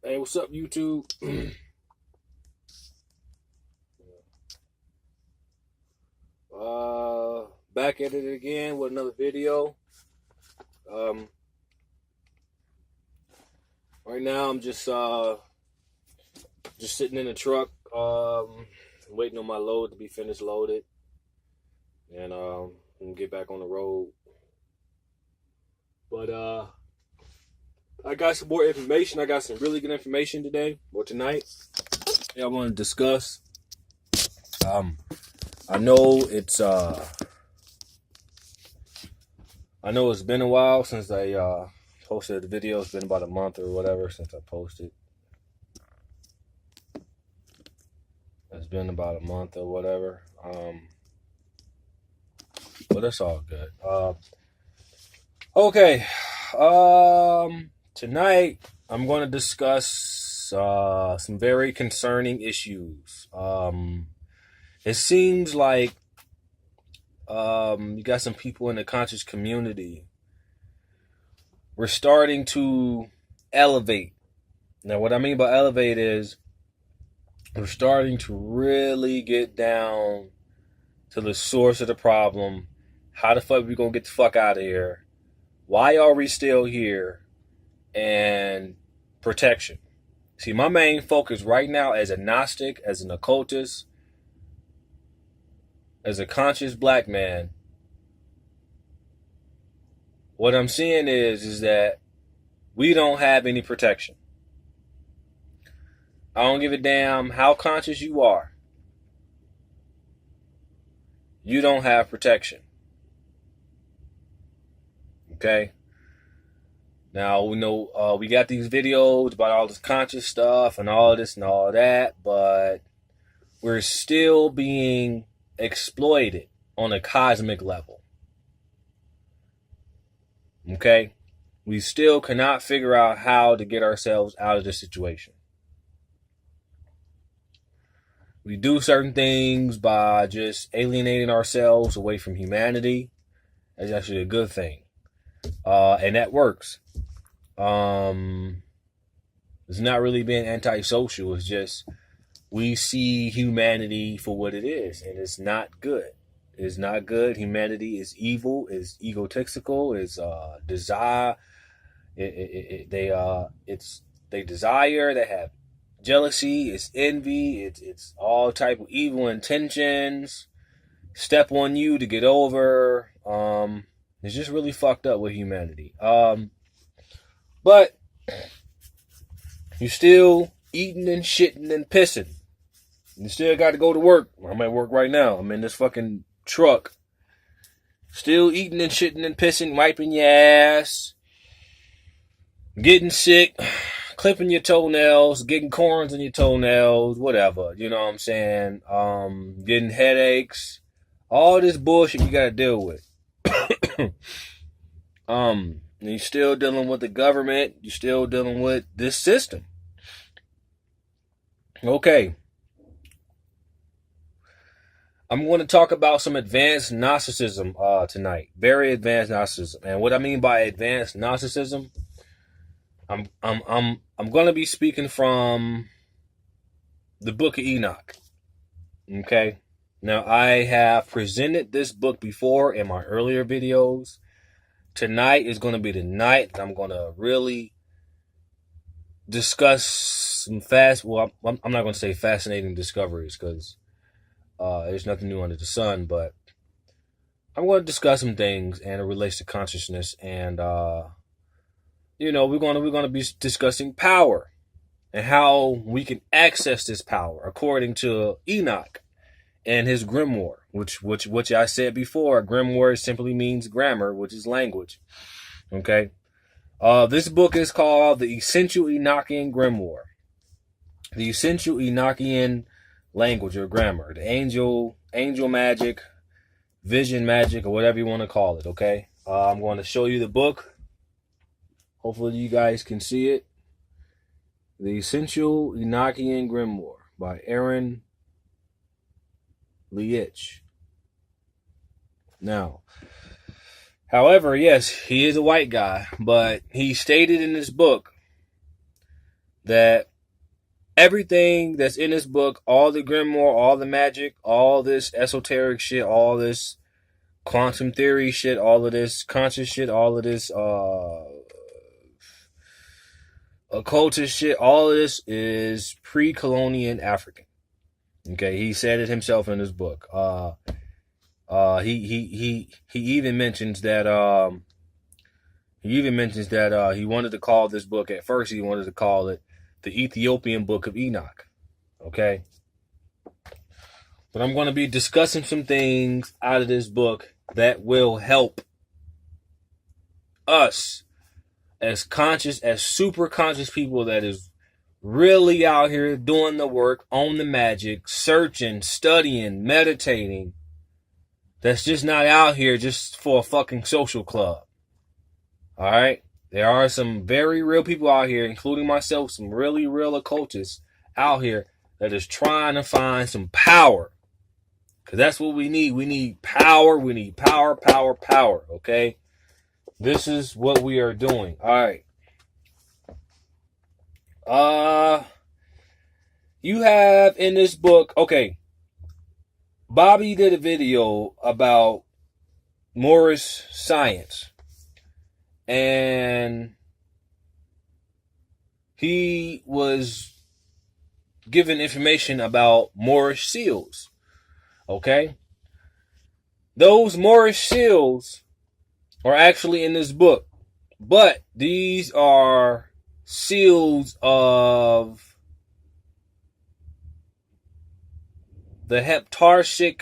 Hey, what's up, YouTube? Back at it again with another video. Um, right now I'm just sitting in the truck, waiting on my load to be finished loaded, and I'm gonna get back on the road. But I got some more information. I got some really good information today or tonight. I want to discuss. I know it's been a while since I posted the video. It's been about a month or whatever since I posted. It's been about a month or whatever. But it's all good. Okay. Tonight I'm going to discuss some very concerning issues. It seems like you got some people in the conscious community. We're starting to elevate. Now, what I mean by elevate is we're starting to really get down to the source of the problem. How the fuck are we going to get the fuck out of here? Why are we still here? And protection. See, my main focus right now as a Gnostic, as an occultist, as a conscious black man, what I'm seeing is that we don't have any protection. I don't give a damn how conscious you are. You don't have protection. Okay? Now, we know we got these videos about all this conscious stuff and all this and all that, but we're still being exploited on a cosmic level. Okay? We still cannot figure out how to get ourselves out of this situation. We do certain things by just alienating ourselves away from humanity. That's actually a good thing. And that works. It's not really being antisocial. It's just we see humanity for what it is, and it's not good. It's not good. Humanity is evil. Is egotistical. Is desire. They desire. They have jealousy. It's envy. It's all type of evil intentions. Step on you to get over. It's just really fucked up with humanity. But you still eating and shitting and pissing. You still got to go to work. I'm at work right now. I'm in this fucking truck. Still eating and shitting and pissing, wiping your ass, getting sick, clipping your toenails, getting corns in your toenails, whatever. You know what I'm saying? Getting headaches. All this bullshit you got to deal with. You're still dealing with the government. You're still dealing with this system. Okay. I'm going to talk about some advanced Gnosticism tonight. Very advanced Gnosticism. And what I mean by advanced Gnosticism, I'm going to be speaking from the book of Enoch. Okay? Now, I have presented this book before in my earlier videos. Tonight is going to be the night that I'm going to really discuss some I'm not going to say fascinating discoveries because there's nothing new under the sun, but I'm going to discuss some things and it relates to consciousness and, we're going to be discussing power and how we can access this power according to Enoch and his grimoire, which I said before, grimoire simply means grammar, which is language. Okay. This book is called The Essential Enochian Grimoire. The Essential Enochian Language or Grammar. The angel magic, vision magic, or whatever you want to call it, okay? I'm going to show you the book. Hopefully you guys can see it. The Essential Enochian Grimoire by Aaron Leitch. Now, however, yes, he is a white guy, but he stated in this book that everything that's in this book, all the grimoire, all the magic, all this esoteric shit, all this quantum theory shit, all of this conscious shit, all of this occultist shit, all of this is pre-colonial African. Okay, he said it himself in his book. He even mentions that he wanted to call this book, at first he wanted to call it the Ethiopian Book of Enoch. Okay, but I'm going to be discussing some things out of this book that will help us as conscious, as super conscious people that is really out here doing the work, on the magic, searching, studying, meditating. That's just not out here just for a fucking social club. All right? There are some very real people out here, including myself, some really real occultists out here that is trying to find some power. Because that's what we need. We need power. We need power, power, power. Okay? This is what we are doing. All right. You have in this book, okay, Bobby did a video about Moorish science. And he was given information about Moorish seals. Okay? Those Moorish seals are actually in this book. But these are seals of the Heptarchic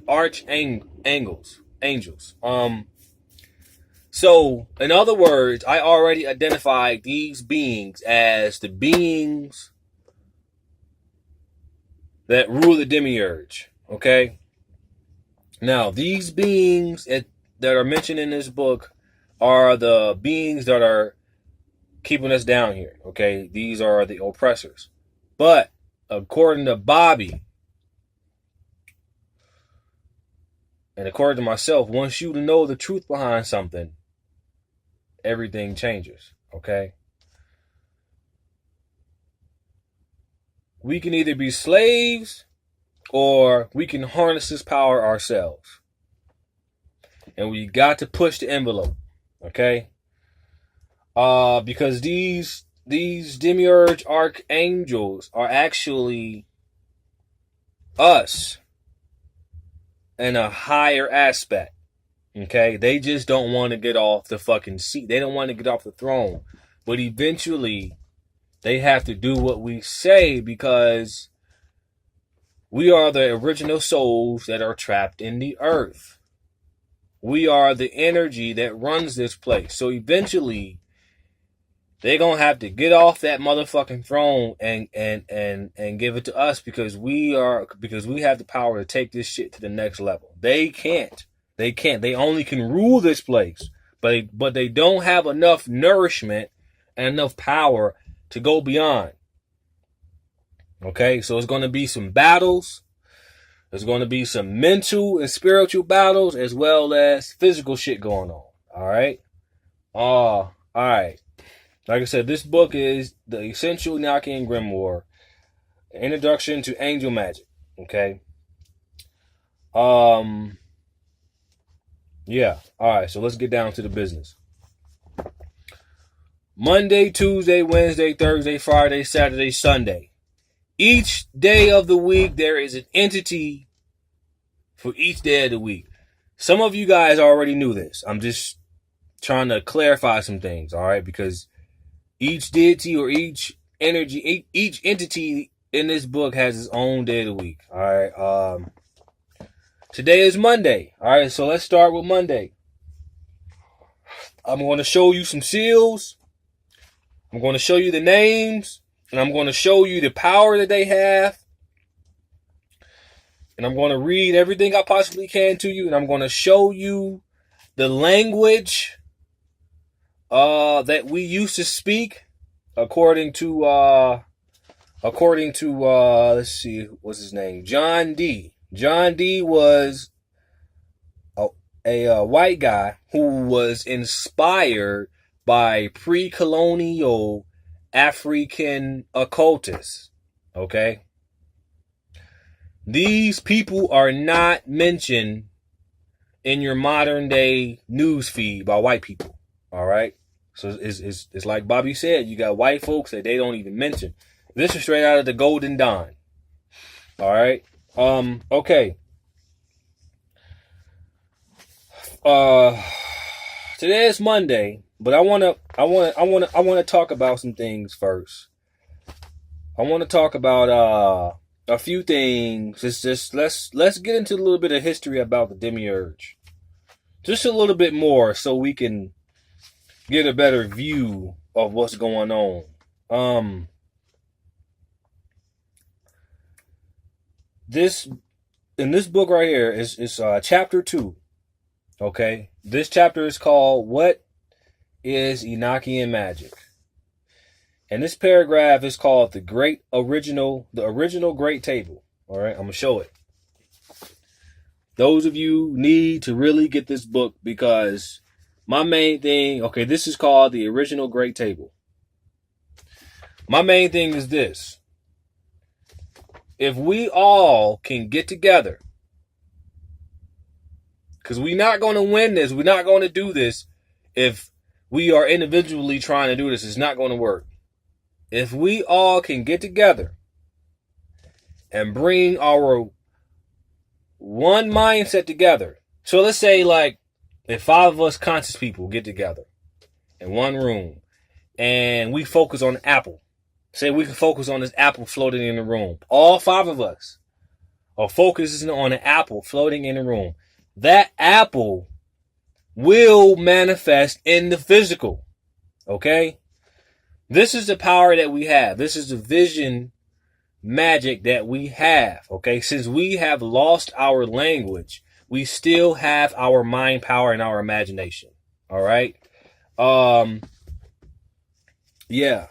archangels. So, in other words, I already identified these beings as the beings that rule the demiurge. Okay? Now, these beings that are mentioned in this book are the beings that are keeping us down here. Okay? These are the oppressors. But, according to Bobby, and according to myself, once you know the truth behind something, everything changes, okay? We can either be slaves or we can harness this power ourselves. And we got to push the envelope, okay? Because these demiurge archangels are actually us in a higher aspect. Okay, they just don't want to get off the fucking seat. They don't want to get off the throne. But eventually, they have to do what we say because we are the original souls that are trapped in the earth. We are the energy that runs this place. So eventually, they're going to have to get off that motherfucking throne and give it to us because we have the power to take this shit to the next level. They can't. They only can rule this place, but they don't have enough nourishment and enough power to go beyond. Okay, so it's going to be some battles. There's going to be some mental and spiritual battles as well as physical shit going on. All right. All right. Like I said, this book is the Essential Enochian Grimoire, Introduction to Angel Magic. Okay. Yeah. All right. So let's get down to the business. Monday, Tuesday, Wednesday, Thursday, Friday, Saturday, Sunday. Each day of the week, there is an entity for each day of the week. Some of you guys already knew this. I'm just trying to clarify some things. All right. Because each deity or each energy, each entity in this book has its own day of the week. All right. Today is Monday. All right, so let's start with Monday. I'm going to show you some seals. I'm going to show you the names. And I'm going to show you the power that they have. And I'm going to read everything I possibly can to you. And I'm going to show you the language that we used to speak according to let's see, what's his name? John Dee. John Dee was a white guy who was inspired by pre-colonial African occultists. Okay? These people are not mentioned in your modern day news feed by white people. All right? So it's like Bobby said, you got white folks that they don't even mention. This is straight out of the Golden Dawn. All right? Okay. Today is Monday, but I want to talk about some things first. I want to talk about a few things. It's just let's get into a little bit of history about the demiurge. Just a little bit more so we can get a better view of what's going on. This in this book right here is chapter 2. Okay? This chapter is called What is Enochian Magic? And this paragraph is called the original Great Table. All right, I'm gonna show it. Those of you need to really get this book because my main thing, okay, this is called the original Great Table. My main thing is this. If we all can get together, because we're not going to win this, we're not going to do this if we are individually trying to do this. It's not going to work. If we all can get together and bring our one mindset together. So let's say like if 5 of us conscious people get together in one room and we focus on the apple. Say we can focus on this apple floating in the room. All 5 of us are focusing on an apple floating in the room. That apple will manifest in the physical. Okay? This is the power that we have. This is the vision magic that we have. Okay? Since we have lost our language, we still have our mind power and our imagination. All right? Yeah.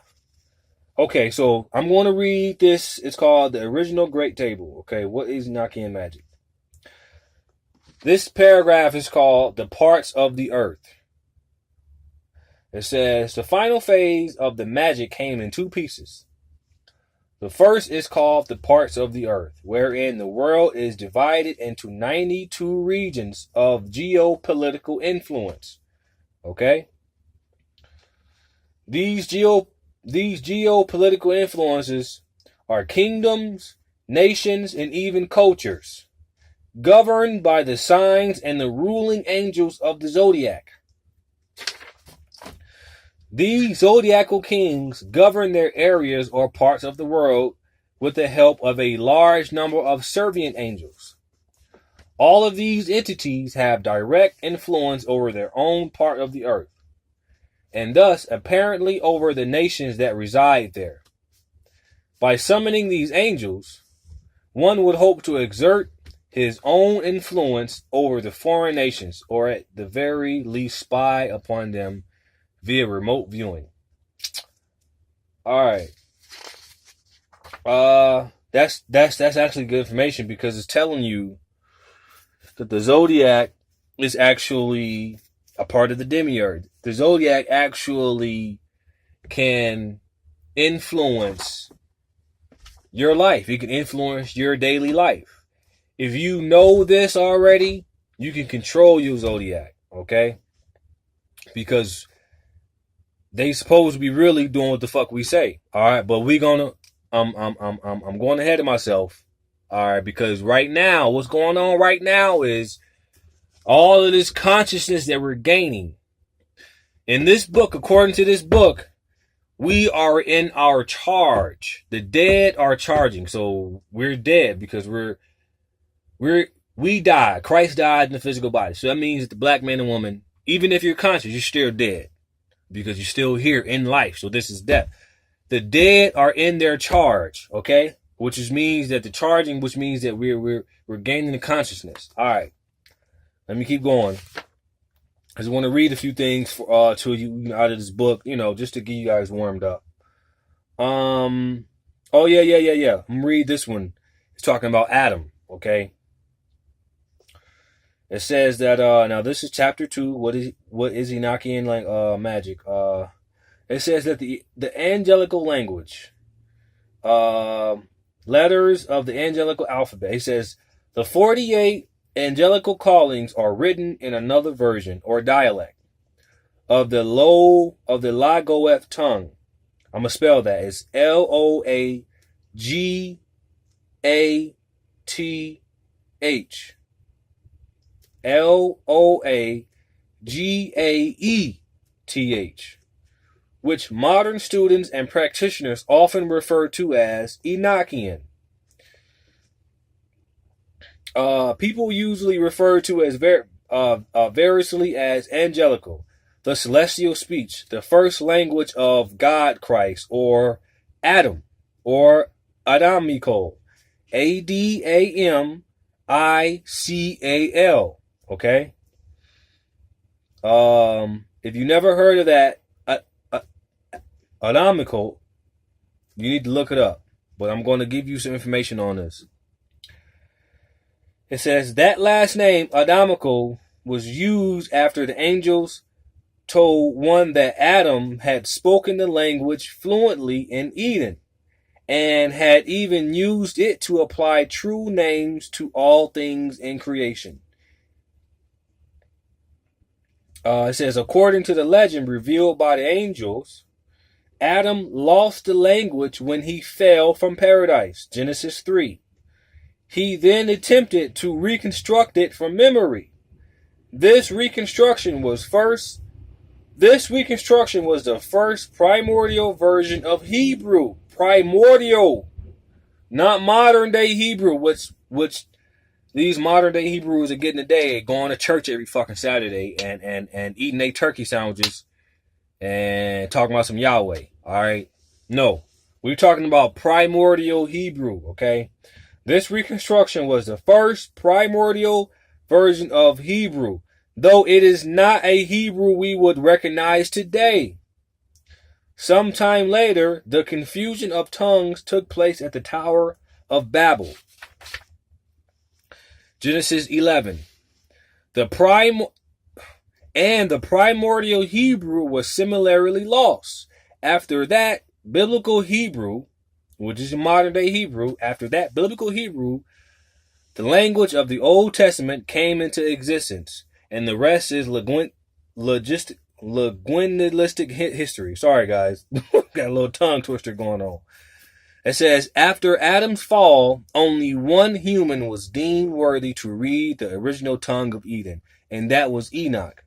Okay, so I'm going to read this. It's called the Original Great Table. Okay, what is Enochian magic? This paragraph is called The Parts of the Earth. It says, the final phase of the magic came in 2 pieces. The first is called the parts of the earth, wherein the world is divided into 92 regions of geopolitical influence. Okay? These geopolitical influences are kingdoms, nations, and even cultures, governed by the signs and the ruling angels of the Zodiac. These zodiacal kings govern their areas or parts of the world with the help of a large number of servant angels. All of these entities have direct influence over their own part of the earth, and thus apparently over the nations that reside there. By summoning these angels, one would hope to exert his own influence over the foreign nations, or at the very least spy upon them via remote viewing. All right. That's actually good information because it's telling you that the Zodiac is actually a part of the demiurge. The Zodiac actually can influence your life. It can influence your daily life. If you know this already, you can control your Zodiac, okay? Because they supposed to be really doing what the fuck we say. All right, but we gonna I'm going ahead of myself. All right, because right now, what's going on right now is all of this consciousness that we're gaining. In this book, according to this book, we are in our charge. The dead are charging. So we're dead because we died. Christ died in the physical body. So that means that the black man and woman, even if you're conscious, you're still dead. Because you're still here in life. So this is death. The dead are in their charge, okay? Which means that the charging, which means that we're gaining the consciousness. All right. Let me keep going. I just want to read a few things for to you out of this book, just to get you guys warmed up. Oh yeah. I'm gonna read this one. It's talking about Adam, okay? It says that now this is chapter 2. What is Enochian magic? It says that the angelical language, letters of the angelical alphabet. It says the 48 angelical callings are written in another version or dialect of the Logoeth tongue. I'm gonna spell that. It's Loagath. Loagaeth, which modern students and practitioners often refer to as Enochian. People usually refer to as variously as angelical, the celestial speech, the first language of God Christ, or Adam, or Adamical, Adamical. Okay. If you never heard of that, Adamical, you need to look it up. But I'm going to give you some information on this. It says that last name, Adamical, was used after the angels told one that Adam had spoken the language fluently in Eden, and had even used it to apply true names to all things in creation. It says, according to the legend revealed by the angels, Adam lost the language when he fell from paradise, Genesis 3. He then attempted to reconstruct it from memory. This reconstruction was the first primordial version of Hebrew. Primordial, not modern day Hebrew, which these modern day Hebrews are getting today, going to church every fucking Saturday and eating their turkey sandwiches and talking about some Yahweh. All right, no, we're talking about primordial Hebrew. Okay, this reconstruction was the first primordial version of Hebrew, though it is not a Hebrew we would recognize today. Sometime later, the confusion of tongues took place at the Tower of Babel. Genesis 11. The primordial Hebrew was similarly lost. After that, biblical Hebrew, which is modern day Hebrew, after that, biblical Hebrew, the language of the Old Testament came into existence, and the rest is linguistic history. Sorry, guys. Got a little tongue twister going on. It says, after Adam's fall, only one human was deemed worthy to read the original tongue of Eden, and that was Enoch.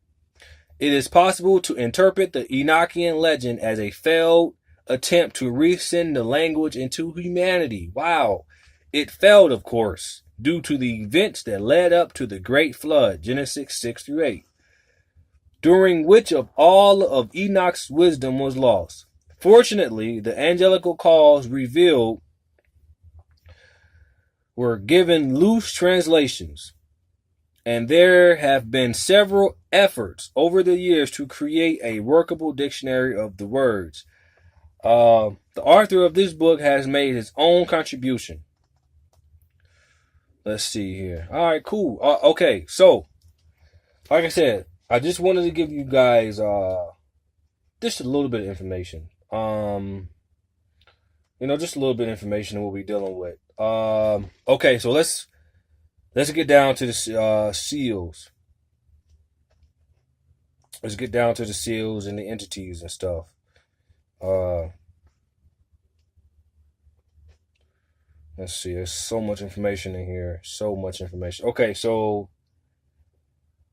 It is possible to interpret the Enochian legend as a failed attempt to resend the language into humanity. Wow. It failed, of course, due to the events that led up to the Great Flood, Genesis 6-8, during which of all of Enoch's wisdom was lost. Fortunately, the angelical calls revealed were given loose translations, and there have been several efforts over the years to create a workable dictionary of the words. The author of this book has made his own contribution. Let's see here. All right, cool. Okay, so, like I said, I just wanted to give you guys just a little bit of information. Just a little bit of information we'll be dealing with. Okay, so let's get down to the seals. Let's get down to the seals and the entities and stuff. Let's see. There's so much information in here. So much information. Okay, so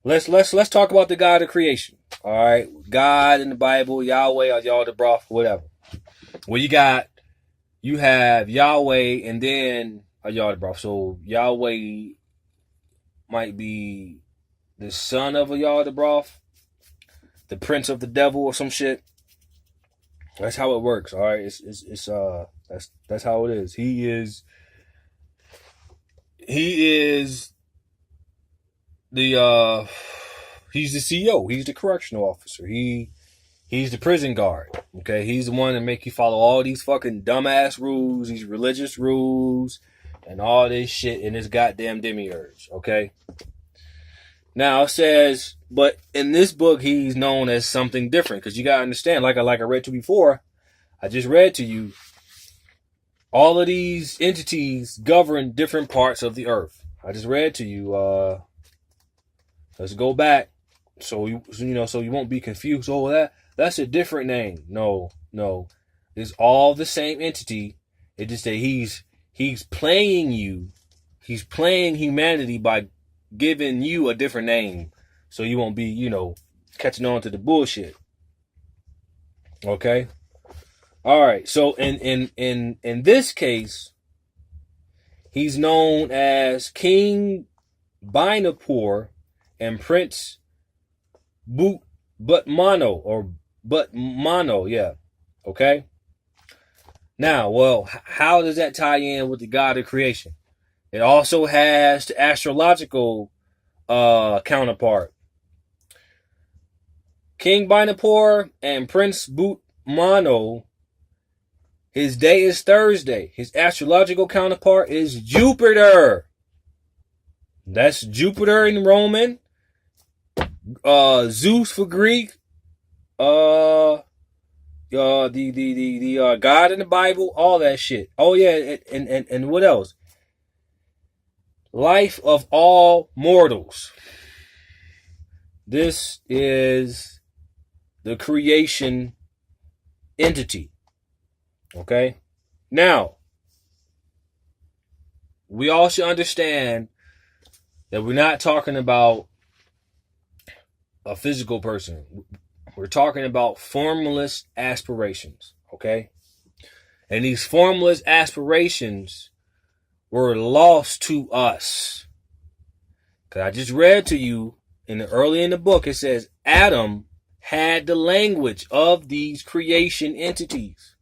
let's talk about the God of creation. All right, God in the Bible, Yahweh, or Yahweh, whatever. Well, you have Yahweh and then a Yahweh. So Yahweh might be the son of a Yahweh, the prince of the devil or some shit. That's how it works. All right, that's how it is. He is the he's the CEO. He's the correctional officer. He's the prison guard. Okay, he's the one that make you follow all these fucking dumbass rules, these religious rules, and all this shit in this goddamn demiurge. Okay. Now it says, but in this book, he's known as something different because you got to understand, like I read to you before, I just read to you, all of these entities govern different parts of the earth. I just read to you. Let's go back, so you won't be confused. Oh, that's a different name. No, it's all the same entity. It just that he's playing you. He's playing humanity by giving you a different name, so you won't be catching on to the bullshit. Okay. All right. So in this case, he's known as King Binapur and Prince Butmano, yeah. Okay. Now, well, how does that tie in with the God of creation? It also has the astrological counterpart. King Binapur and Prince Butmano, his day is Thursday. His astrological counterpart is Jupiter. That's Jupiter in Roman. Zeus for Greek. The God in the Bible. All that shit. Oh yeah, and what else? Life of all mortals. This is the creation entity. Okay? Now, we all should understand that we're not talking about a physical person. We're talking about formless aspirations. Okay? And these formless aspirations were lost to us. Because I just read to you early in the book, it says Adam had the language of these creation entities.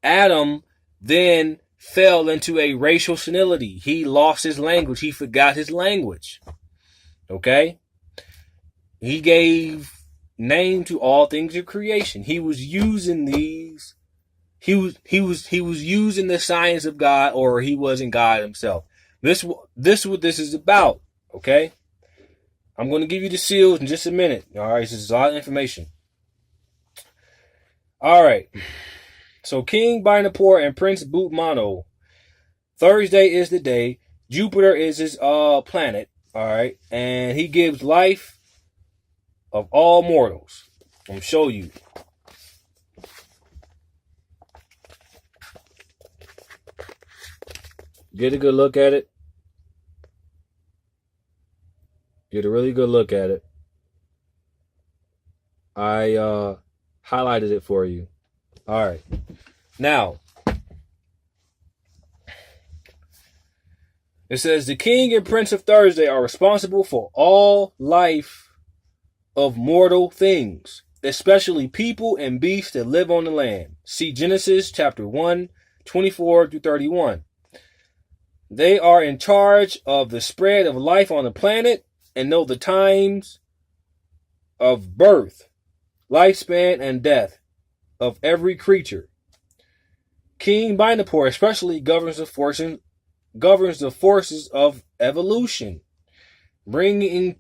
Adam then fell into a racial senility. He lost his language. He forgot his language. Okay? He gave name to all things of creation. He was using these. He was using the science of God, or he wasn't God himself. This is what this is about. Okay? I'm going to give you the seals in just a minute. All right, this is a lot of information. All right. So King Binapur and Prince Butmano. Thursday is the day. Jupiter is his planet. All right, and he gives life of all mortals. I'm gonna show you. Get a good look at it. Get a really good look at it. I highlighted it for you. All right. Now, it says the king and prince of Thursday are responsible for all life of mortal things, especially people and beasts that live on the land. See Genesis chapter 1, 24 through 31. They are in charge of the spread of life on the planet and know the times of birth, lifespan, and death of every creature. King Binapur especially governs the forces of evolution, bringing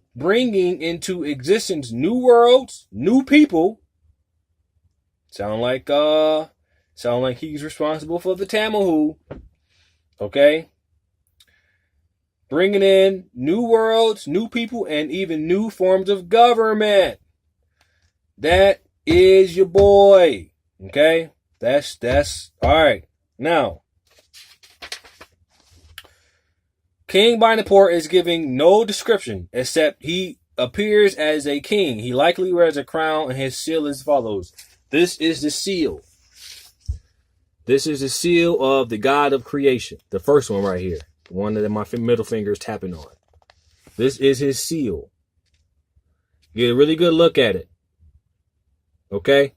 into existence new worlds, new people. Sound like he's responsible for the Tamahu. Okay? Bringing in new worlds, new people, and even new forms of government. That is your boy. Okay? That's all right. Now, King Binapur is giving no description except he appears as a king. He likely wears a crown, and his seal is as follows. This is the seal. This is the seal of the God of creation. The first one right here. The one that my middle finger is tapping on. This is his seal. Get a really good look at it. Okay?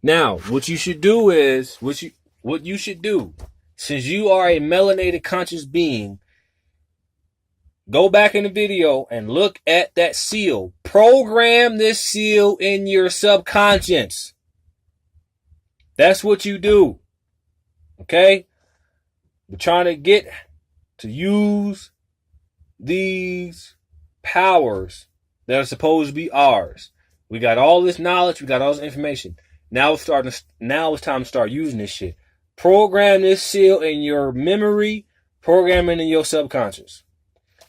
Now, what you should do, since you are a melanated conscious being, go back in the video and look at that seal. Program this seal in your subconscious. That's what you do. Okay? We're trying to get to use these powers that are supposed to be ours. We got all this knowledge. We got all this information. Now it's time to start using this shit. Program this seal in your memory. Program it in your subconscious.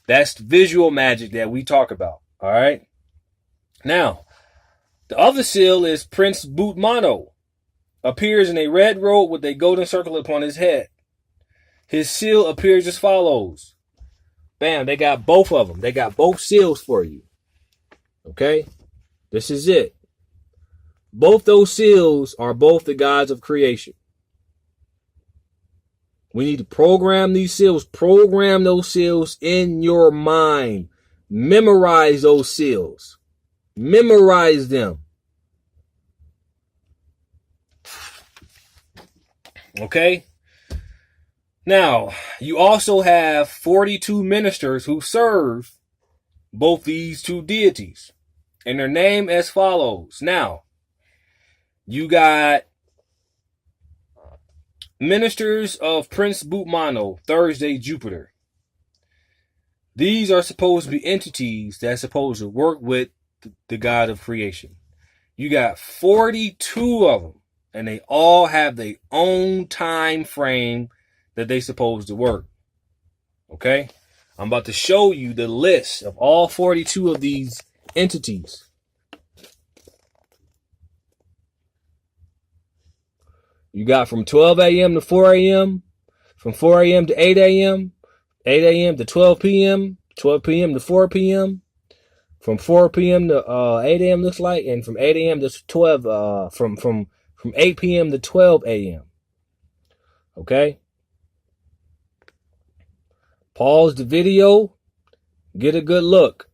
That's visual magic that we talk about. All right. Now, the other seal is Prince Bootmano. Appears in a red robe with a golden circle upon his head. His seal appears as follows. Bam, they got both of them. They got both seals for you. Okay? This is it. Both those seals are both the gods of creation. We need to program these seals. Program those seals in your mind. Memorize those seals. Memorize them. Okay? Now, you also have 42 ministers who serve both these two deities. And their name as follows. Now, you got ministers of Prince Bootmano, Thursday Jupiter. These are supposed to be entities that's supposed to work with the God of creation. You got 42 of them. And they all have their own time frame that they supposed to work. Okay? I'm about to show you the list of all 42 of these entities. You got from 12 a.m. to 4 a.m., from 4 a.m. to 8 a.m., 8 a.m. to 12 p.m., 12 p.m. to 4 p.m., from 4 p.m. to 8 a.m. looks like, and from 8 a.m. to 12, from 8 p.m. to 12 a.m. Okay? Pause the video. Get a good look.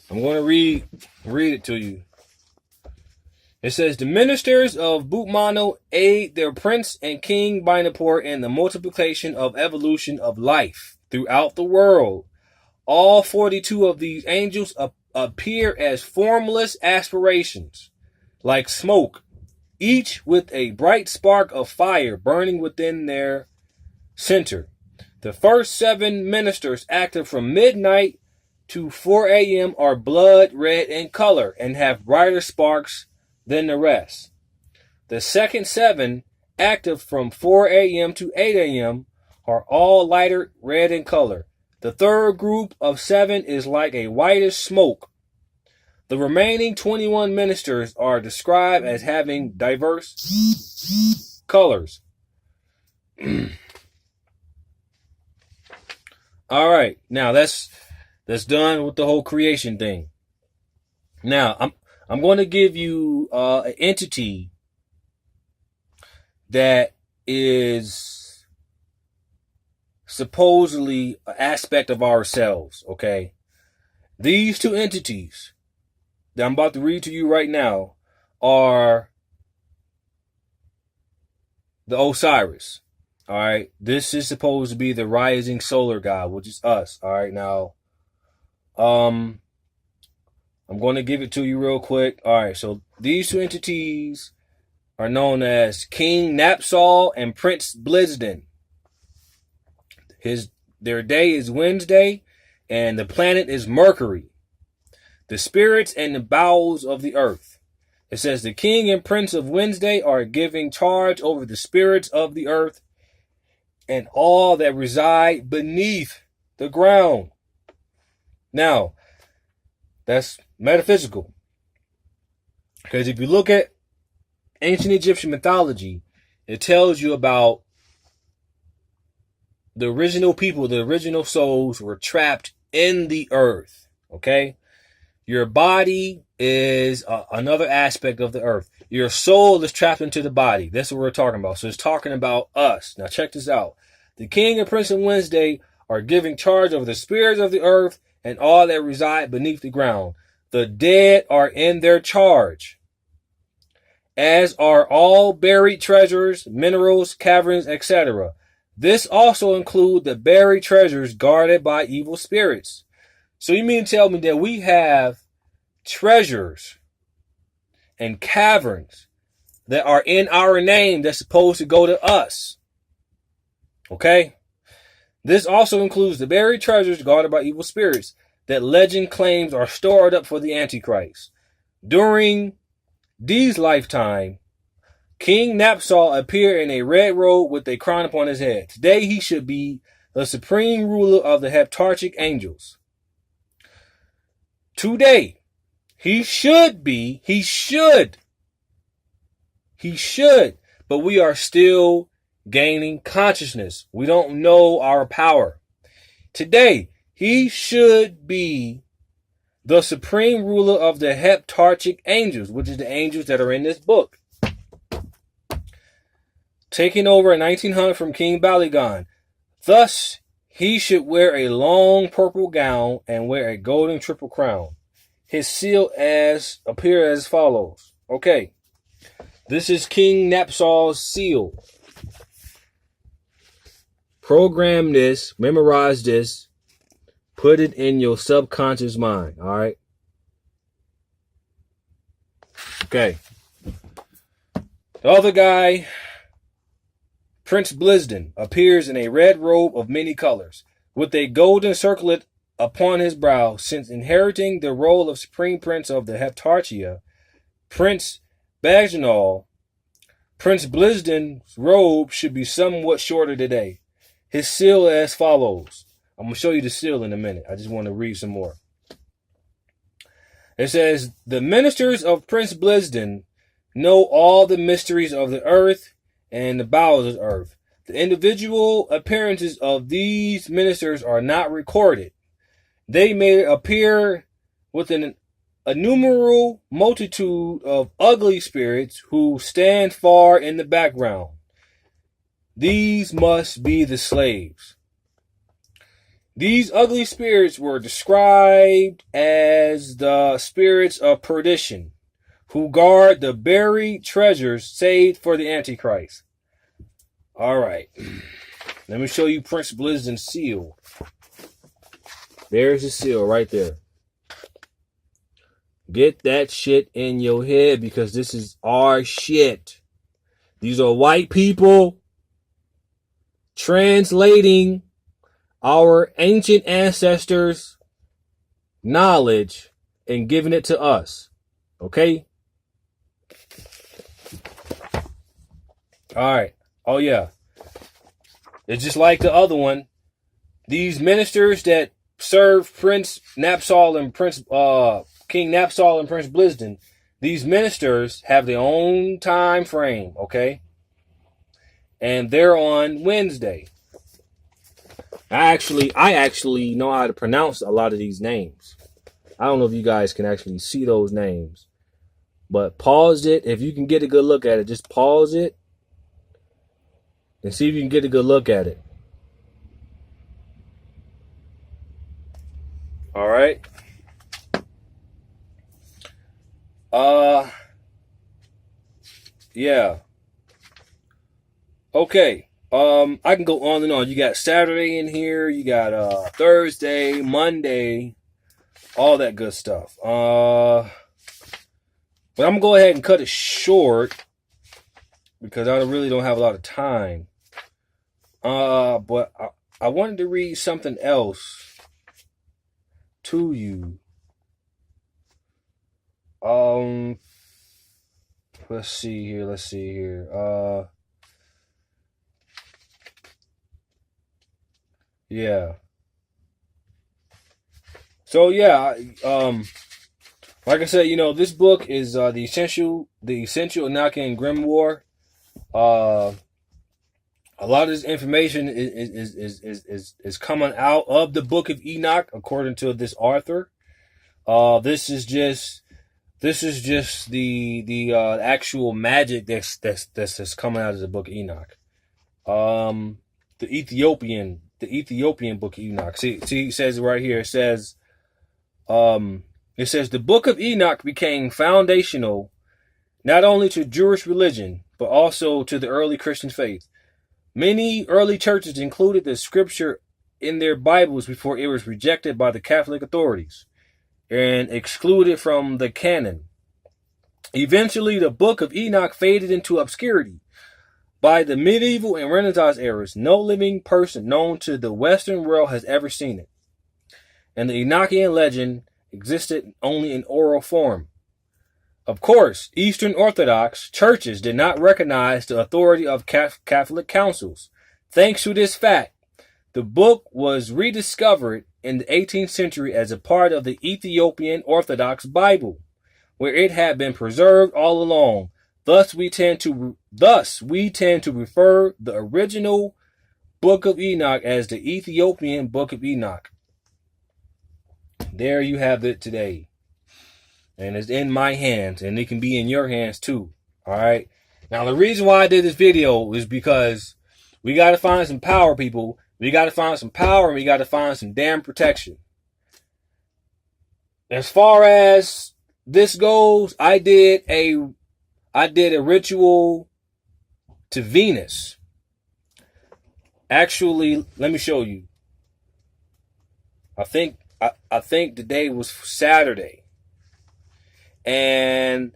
I'm going to read it to you. It says, the ministers of Bootmano aid their prince and king Binapur in the multiplication of evolution of life throughout the world. All 42 of these angels appear as formless aspirations, like smoke, each with a bright spark of fire burning within their center. The first 7 ministers active from midnight to 4 a.m. are blood red in color and have brighter sparks than the rest. The second 7, active from 4 a.m. to 8 a.m., are all lighter red in color. The third group of 7 is like a whitish smoke. The remaining 21 ministers are described as having diverse colors. All right, now that's done with the whole creation thing. Now I'm going to give you an entity that is supposedly an aspect of ourselves. Okay, these two entities that I'm about to read to you right now are the Osiris. All right, this is supposed to be the rising solar god, which is us. All right, now, I'm going to give it to you real quick. All right, so these two entities are known as King Napsal and Prince Blizden. Their day is Wednesday, and the planet is Mercury. The spirits and the bowels of the earth. It says the king and prince of Wednesday are giving charge over the spirits of the earth and all that reside beneath the ground. Now, that's metaphysical. Because if you look at ancient Egyptian mythology, it tells you about the original people, the original souls were trapped in the earth. Okay? Your body is another aspect of the earth. Your soul is trapped into the body. That's what we're talking about. So it's talking about us. Now check this out. The king and prince of Wednesday are giving charge over the spirits of the earth and all that reside beneath the ground. The dead are in their charge, as are all buried treasures, minerals, caverns, etc. This also includes the buried treasures guarded by evil spirits. So you mean to tell me that we have treasures and caverns that are in our name that's supposed to go to us? Okay? This also includes the buried treasures guarded by evil spirits that legend claims are stored up for the Antichrist. During Dee's lifetime, King Napsal appeared in a red robe with a crown upon his head. Today he should be the supreme ruler of the Heptarchic angels. Today, he should, but we are still gaining consciousness. We don't know our power. Today, he should be the supreme ruler of the Heptarchic angels, which is the angels that are in this book. Taking over in 1900 from King Baligan. Thus, he should wear a long purple gown and wear a golden triple crown. His seal appear as follows. Okay. This is King Napsal's seal. Program this, memorize this, put it in your subconscious mind. All right. Okay. The other guy, Prince Blisden, appears in a red robe of many colors, with a golden circlet upon his brow. Since inheriting the role of Supreme Prince of the Heptarchia, Prince Bagnal, Prince Blisden's robe should be somewhat shorter today. His seal as follows. I'm going to show you the seal in a minute. I just want to read some more. It says, the ministers of Prince Blisden know all the mysteries of the earth and the bowels of the earth. The individual appearances of these ministers are not recorded. They may appear with an innumerable multitude of ugly spirits who stand far in the background. These must be the slaves. These ugly spirits were described as the spirits of perdition, who guard the buried treasures saved for the Antichrist. All right. Let me show you Prince Blisden's seal. There's the seal right there. Get that shit in your head because this is our shit. These are white people translating our ancient ancestors' knowledge and giving it to us. Okay? All right. Oh, yeah. It's just like the other one. These ministers that serve Prince Napsal and King Napsal and Prince Blisden, these ministers have their own time frame, okay? And they're on Wednesday. I actually know how to pronounce a lot of these names. I don't know if you guys can actually see those names. But pause it. If you can get a good look at it, just pause it. And see if you can get a good look at it. All right. Yeah. Okay. I can go on and on. You got Saturday in here. You got Thursday, Monday, all that good stuff. But I'm gonna go ahead and cut it short because I really don't have a lot of time. But I wanted to read something else to you. Let's see here. Yeah. So yeah, like I said, this book is the essential Enochian Grimoire. A lot of this information is coming out of the Book of Enoch, according to this author. This is just the actual magic that's coming out of the Book of Enoch. The Ethiopian Book of Enoch. See, it says it right here. It says the Book of Enoch became foundational not only to Jewish religion but also to the early Christian faith. Many early churches included the scripture in their Bibles before it was rejected by the Catholic authorities and excluded from the canon. Eventually, the Book of Enoch faded into obscurity. By the medieval and Renaissance eras, no living person known to the Western world has ever seen it. And the Enochian legend existed only in oral form. Of course, Eastern Orthodox churches did not recognize the authority of Catholic councils. Thanks to this fact, the book was rediscovered in the 18th century as a part of the Ethiopian Orthodox Bible, where it had been preserved all along. Thus, we tend to refer the original Book of Enoch as the Ethiopian Book of Enoch. There you have it today. And it's in my hands, and it can be in your hands too. All right. Now, the reason why I did this video is because we got to find some power, people. We got to find some power, and we got to find some damn protection. As far as this goes, I did a ritual to Venus. Actually, let me show you. I think the day was Saturday. And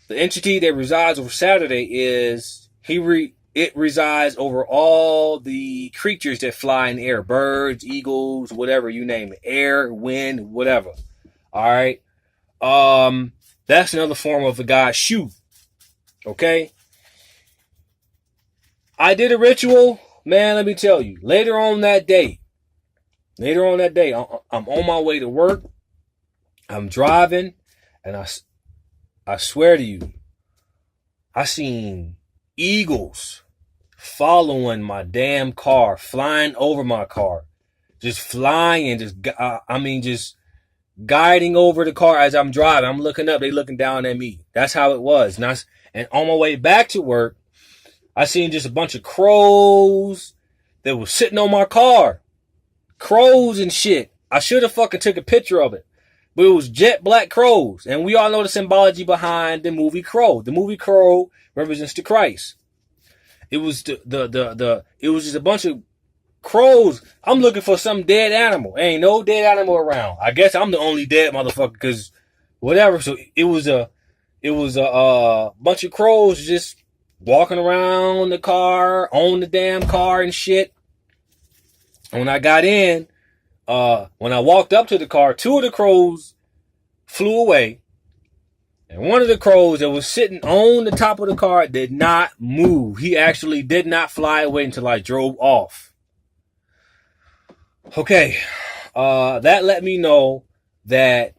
the entity that resides over Saturday is it resides over all the creatures that fly in the air, birds, eagles, whatever you name it, air, wind, whatever. All right. That's another form of the god Shu. Okay. I did a ritual, man. Let me tell you. Later on that day, I'm on my way to work. I'm driving. And I swear to you, I seen eagles following my damn car, flying over my car, just flying, just guiding over the car as I'm driving. I'm looking up, they looking down at me. That's how it was. And on my way back to work, I seen just a bunch of crows that was sitting on my car. Crows and shit. I should have fucking took a picture of it. But it was jet black crows. And we all know the symbology behind the movie Crow. The movie Crow represents the Christ. It was it was just a bunch of crows. I'm looking for some dead animal. Ain't no dead animal around. I guess I'm the only dead motherfucker, because whatever. So it was a bunch of crows just walking around the car, on the damn car and shit. And when I got in, when I walked up to the car, two of the crows flew away. And one of the crows that was sitting on the top of the car did not move. He actually did not fly away until I drove off. Okay. That let me know that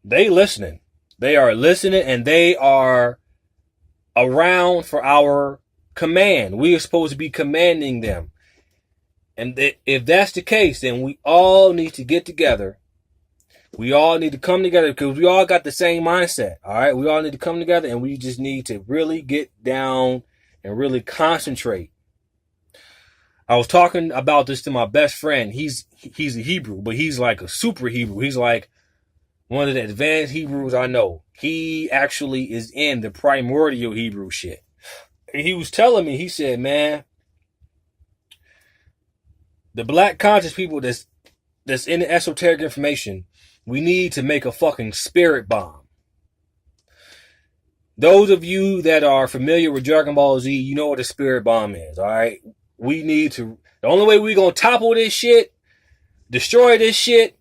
they listening. They are listening, and they are around for our command. We are supposed to be commanding them. And if that's the case, then we all need to get together. We all need to come together, because we all got the same mindset. All right. We all need to come together, and we just need to really get down and really concentrate. I was talking about this to my best friend. He's a Hebrew, but he's like a super Hebrew. He's like one of the advanced Hebrews I know. He actually is in the primordial Hebrew shit. And he was telling me, he said, man, the black conscious people that's in the esoteric information, we need to make a fucking spirit bomb. Those of you that are familiar with Dragon Ball Z, you know what a spirit bomb is, all right? We need to, the only way we gonna topple this shit, destroy this shit,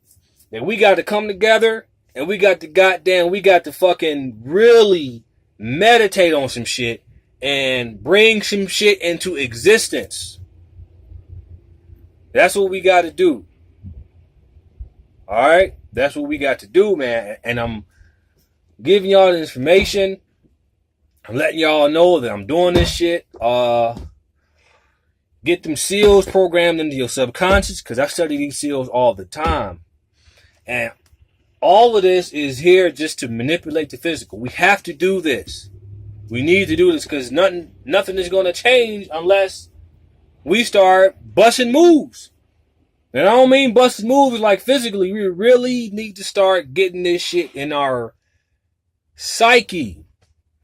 then we got to come together, and we got to fucking really meditate on some shit and bring some shit into existence. That's what we got to do. All right? That's what we got to do, man. And I'm giving y'all the information. I'm letting y'all know that I'm doing this shit. Get them seals programmed into your subconscious, because I study these seals all the time. And all of this is here just to manipulate the physical. We have to do this. We need to do this, because nothing is going to change unless we start busting moves. And I don't mean busting moves like physically. We really need to start getting this shit in our psyche.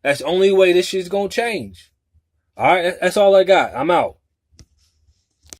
That's the only way this shit's going to change. All right, that's all I got. I'm out.